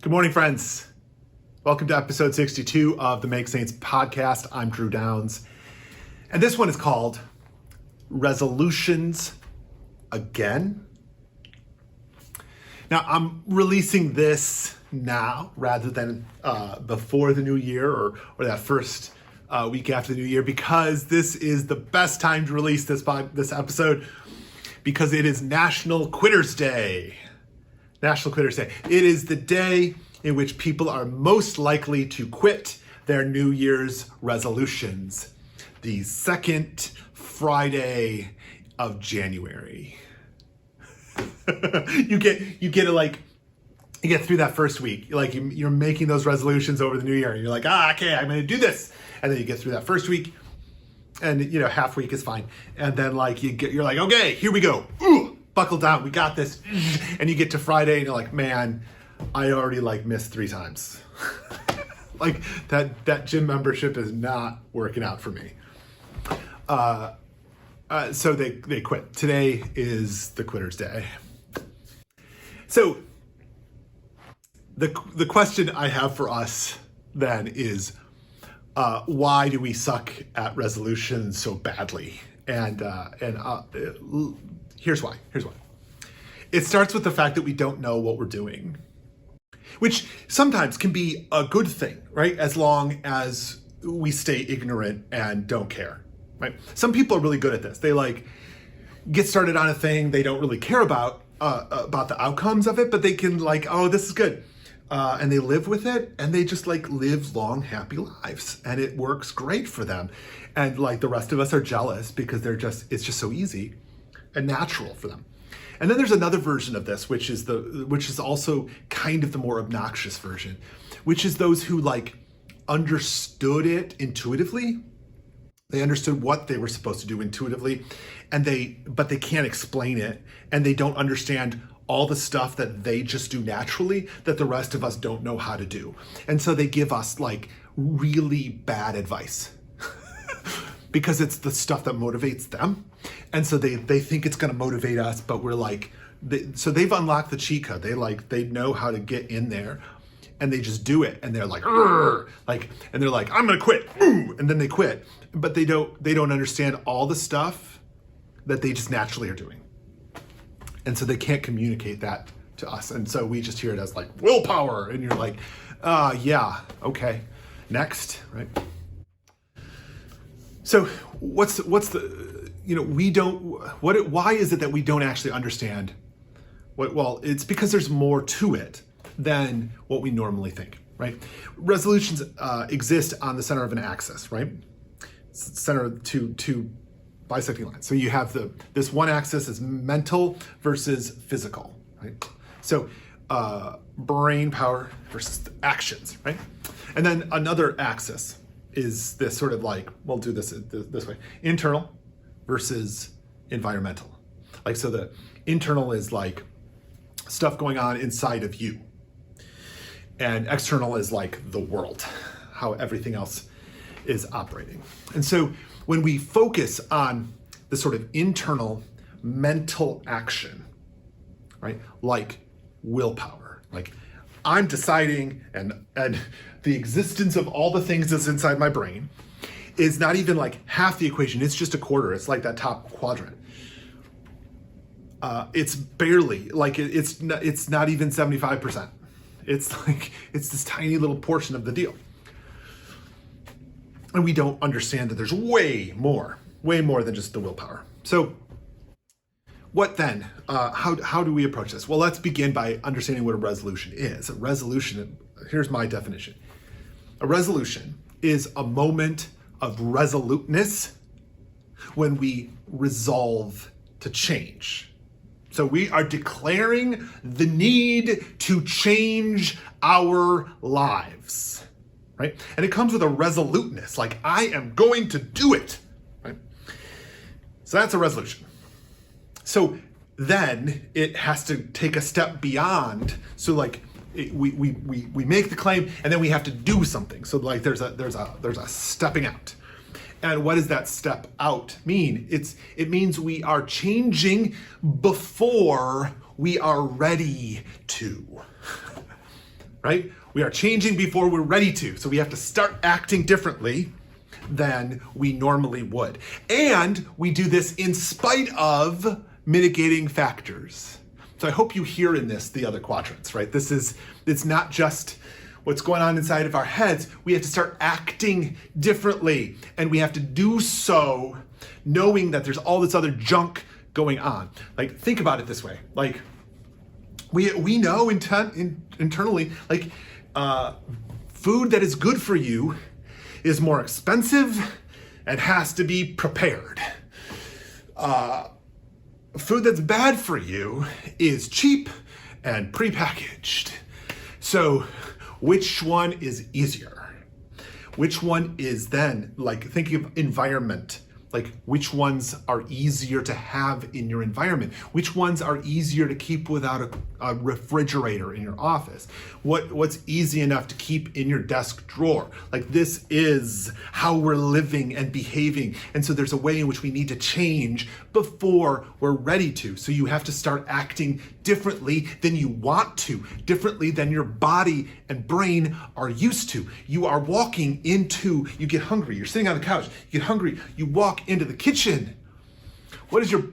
Good morning, friends. Welcome to episode 62 of the Make Saints podcast. I'm Drew Downs. And this one is called Resolutions Again. Now, I'm releasing this now rather than before the new year or that first week after the new year, because this is the best time to release this episode, because it is National Quitters Day. National Quitters Day. It is the day in which people are most likely to quit their New Year's resolutions. The second Friday of January. You get through that first week. You're making those resolutions over the new year, and you're like, okay, I'm gonna do this. And then you get through that first week, and half week is fine. And then you're like, okay, here we go. Ooh, buckle down, we got this. And you get to Friday and you're like, man, I already missed 3 times. that gym membership is not working out for me. So they quit. Today is the Quitters Day. So the question I have for us then is, why do we suck at resolutions so badly? And here's why. It starts with the fact that we don't know what we're doing, which sometimes can be a good thing, right? As long as we stay ignorant and don't care, right? Some people are really good at this. They get started on a thing they don't really care about the outcomes of it, but they can oh, this is good. And they live with it, and they just live long, happy lives, and it works great for them. And the rest of us are jealous because it's just so easy and natural for them. And then there's another version of this, which is also kind of the more obnoxious version, which is those who understood it intuitively. They understood what they were supposed to do intuitively, but they can't explain it, and they don't understand all the stuff that they just do naturally that the rest of us don't know how to do. And so they give us really bad advice because it's the stuff that motivates them. And so they think it's going to motivate us, but we're so they've unlocked the cheat code. They know how to get in there, and they just do it. And they're and they're I'm going to quit. Boom. And then they quit, but they don't understand all the stuff that they just naturally are doing. And so they can't communicate that to us. And so we just hear it as willpower. And you're yeah, okay, next, right? So what's the, why is it that we don't actually understand well, it's because there's more to it than what we normally think, right? Resolutions exist on the center of an axis, right? Center two bisecting lines. So you have this one axis is mental versus physical, right? So brain power versus actions, right? And then another axis is this sort of we'll do this way, internal versus environmental. So the internal is stuff going on inside of you, and external is the world, how everything else is operating. And so when we focus on the sort of internal mental action, right? Willpower, I'm deciding, and the existence of all the things that's inside my brain is not even half the equation. It's just a quarter. It's that top quadrant. It's barely it's not even 75%. It's it's this tiny little portion of the deal. And we don't understand that there's way more than just the willpower. So what then? How do we approach this? Well, let's begin by understanding what a resolution is. A resolution, here's my definition. A resolution is a moment of resoluteness when we resolve to change. So we are declaring the need to change our lives, right? And it comes with a resoluteness, I am going to do it, right? So that's a resolution. So then it has to take a step beyond. So we make the claim, and then we have to do something. So there's a stepping out. And what does that step out mean? It means we are changing before we are ready to. right? We are changing before we're ready to. So we have to start acting differently than we normally would. And we do this in spite of mitigating factors. So I hope you hear in this the other quadrants, right? It's not just what's going on inside of our heads. We have to start acting differently. And we have to do so knowing that there's all this other junk going on. Like, think about it this way. Like, we know internally, like, food that is good for you is more expensive and has to be prepared. Food that's bad for you is cheap and prepackaged. So which one is easier? Which one is then, like, thinking of environment, like which ones are easier to have in your environment? Which ones are easier to keep without a refrigerator in your office? What's easy enough to keep in your desk drawer? Like, this is how we're living and behaving. And so there's a way in which we need to change before we're ready to. So you have to start acting differently than you want to, differently than your body and brain are used to. You are walking into, you get hungry, you're sitting on the couch, you get hungry, you walk into the kitchen. What does your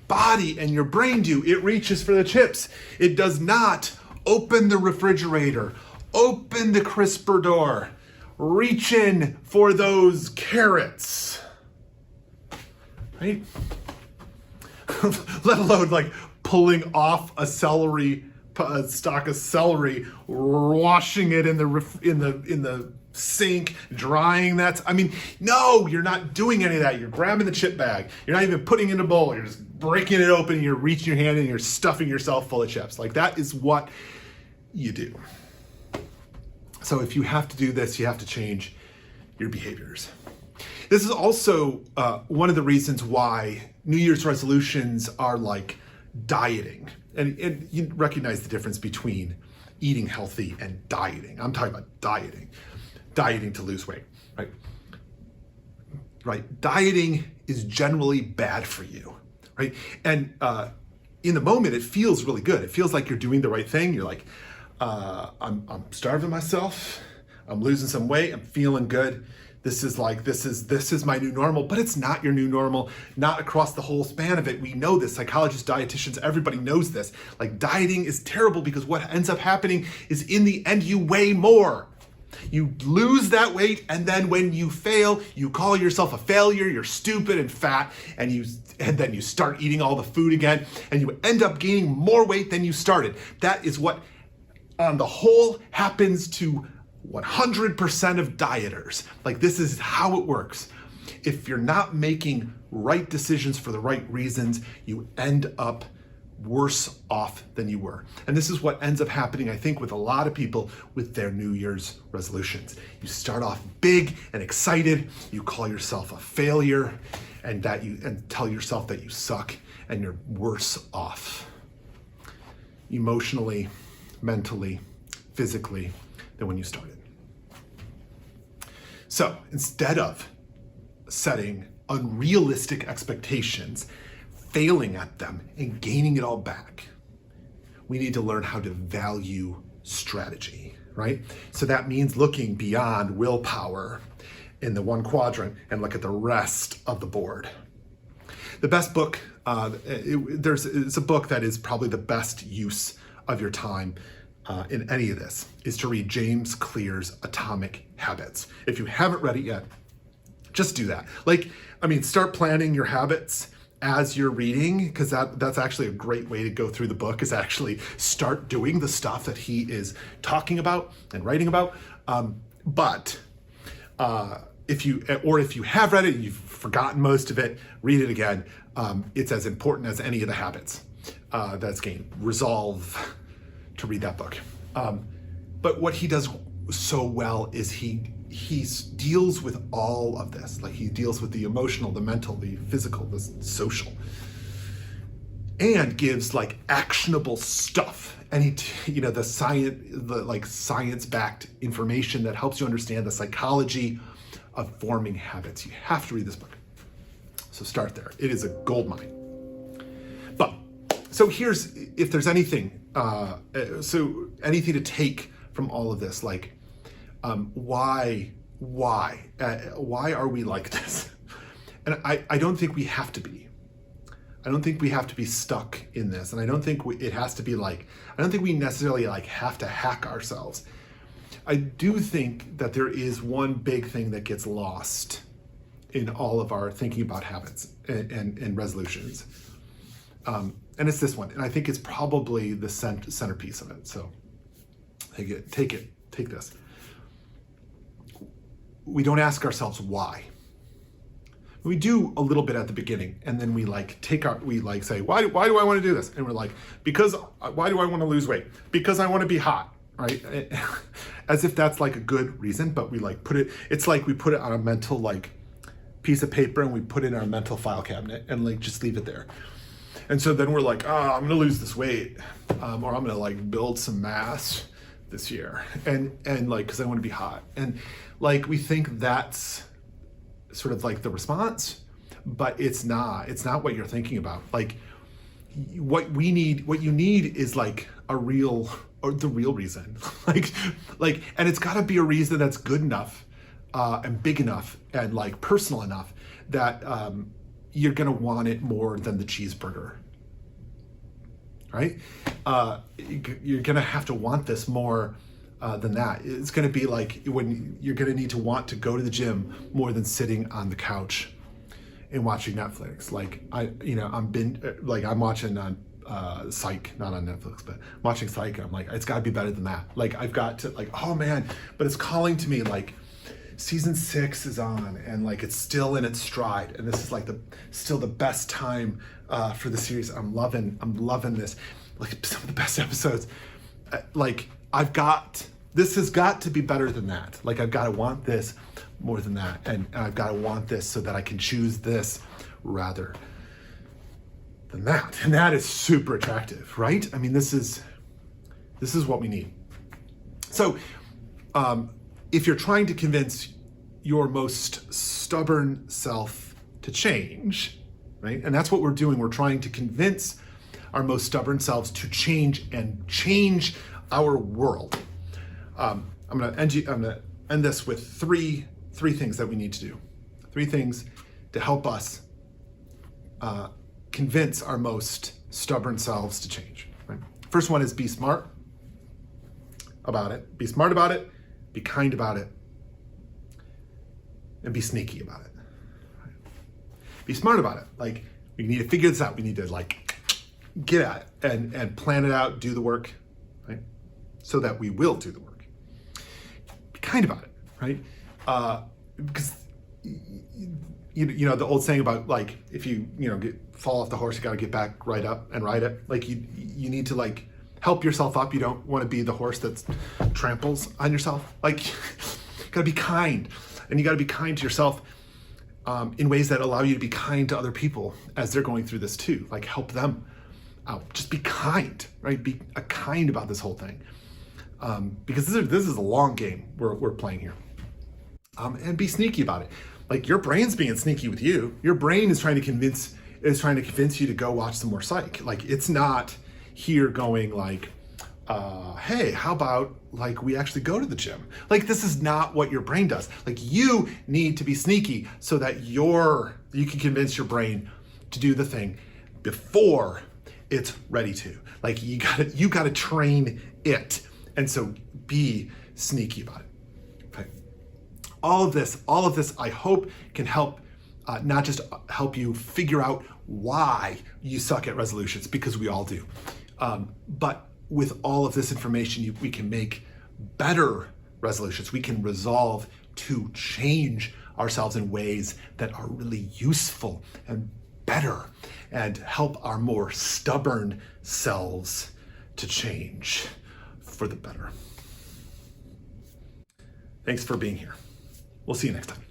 body and your brain do? It reaches for the chips. It does not open the refrigerator, open the crisper door, reach in for those carrots, right? Let alone like pulling off a stalk of celery, washing it in the sink, drying that. I mean, no, you're not doing any of that. You're grabbing the chip bag. You're not even putting it in a bowl. You're just breaking it open and you're reaching your hand and you're stuffing yourself full of chips. Like, that is what you do. So if you have to do this, you have to change your behaviors. This is also one of the reasons why New Year's resolutions are like dieting. And you recognize the difference between eating healthy and dieting. I'm talking about dieting to lose weight, right? Right. Dieting is generally bad for you, right? And in the moment, it feels really good. It feels like you're doing the right thing. You're like, I'm starving myself. I'm losing some weight. I'm feeling good. This is my new normal, but it's not your new normal, not across the whole span of it. We know this, psychologists, dietitians, everybody knows this. Like, dieting is terrible because what ends up happening is in the end, you weigh more. You lose that weight, and then when you fail, you call yourself a failure, you're stupid and fat, and then you start eating all the food again, and you end up gaining more weight than you started. That is what, on the whole, happens to 100% of dieters. Like, this is how it works. If you're not making right decisions for the right reasons, you end up worse off than you were. And this is what ends up happening, I think, with a lot of people with their New Year's resolutions. You start off big and excited, you call yourself a failure, and tell yourself that you suck, and you're worse off emotionally, mentally, physically than when you started. So instead of setting unrealistic expectations, failing at them, and gaining it all back, we need to learn how to value strategy, right? So that means looking beyond willpower in the one quadrant and look at the rest of the board. The best book, it's a book that is probably the best use of your time in any of this, is to read James Clear's Atomic Habits. If you haven't read it yet, just do that. Start planning your habits as you're reading, because that's actually a great way to go through the book, is actually start doing the stuff that he is talking about and writing about. But if you have read it and you've forgotten most of it, read it again. It's as important as any of the habits that's gained. Resolve to read that book. But what he does so well is he deals with all of this. Like, he deals with the emotional, the mental, the physical, the social, and gives like actionable stuff. And the science-backed information that helps you understand the psychology of forming habits. You have to read this book. So start there. It is a goldmine. But so if there's anything to take from all of this. Like, why are we like this? And I don't think we have to be. I don't think we have to be stuck in this. And I don't think it has to be like, I don't think we necessarily like have to hack ourselves. I do think that there is one big thing that gets lost in all of our thinking about habits and resolutions. And it's this one. And I think it's probably the centerpiece of it. So take this. We don't ask ourselves why. We do a little bit at the beginning, and then we say, why do I want to do this? And we're like, why do I want to lose weight? Because I want to be hot, right? As if that's like a good reason, but we like it's like we put it on a mental like piece of paper and we put it in our mental file cabinet and like just leave it there. And so then we're like, I'm gonna lose this weight, or I'm gonna like build some mass this year, and like, cause I want to be hot. And like, we think that's sort of like the response, but it's not what you're thinking about. Like, what you need is like the real reason. like, and it's gotta be a reason that's good enough, and big enough and like personal enough that, you're gonna want it more than the cheeseburger, right? You're gonna have to want this more than that. It's gonna be like when you're gonna need to want to go to the gym more than sitting on the couch and watching Netflix. Like I'm watching on Psych, not on Netflix, but I'm watching Psych. And I'm like, it's gotta be better than that. Like I've got to like, oh man, but it's calling to me like, season 6 is on and like it's still in its stride, and this is like still the best time for the series. I'm loving this, like some of the best episodes. Like this has got to be better than that. Like I've got to want this more than that, and I've got to want this so that I can choose this rather than that. And that is super attractive, right? I mean, this is what we need. So if you're trying to convince your most stubborn self to change, right? And that's what we're doing. We're trying to convince our most stubborn selves to change and change our world. I'm gonna end this with three things that we need to do. 3 things to help us convince our most stubborn selves to change, right? First one is be smart about it. Be smart about it. Be kind about it, and be sneaky about it. Be smart about it. Like, we need to figure this out. We need to like get at it and plan it out, do the work, right? So that we will do the work. Be kind about it, right? Because you know the old saying about like, if you fall off the horse, you got to get back right up and ride it. Like you need to like help yourself up. You don't want to be the horse that tramples on yourself. Like, you gotta be kind, and you gotta be kind to yourself in ways that allow you to be kind to other people as they're going through this too. Like, help them out. Just be kind, right? Be kind about this whole thing, because this is a long game we're playing here. And be sneaky about it. Like, your brain's being sneaky with you. Your brain is trying to convince you to go watch some more Psych. Like, it's not here going like, hey, how about like we actually go to the gym? Like, this is not what your brain does. Like, you need to be sneaky so that you can convince your brain to do the thing before it's ready to. Like, you gotta train it. And so be sneaky about it. Okay. All of this I hope can help, not just help you figure out why you suck at resolutions, because we all do. But with all of this information, we can make better resolutions. We can resolve to change ourselves in ways that are really useful and better, and help our more stubborn selves to change for the better. Thanks for being here. We'll see you next time.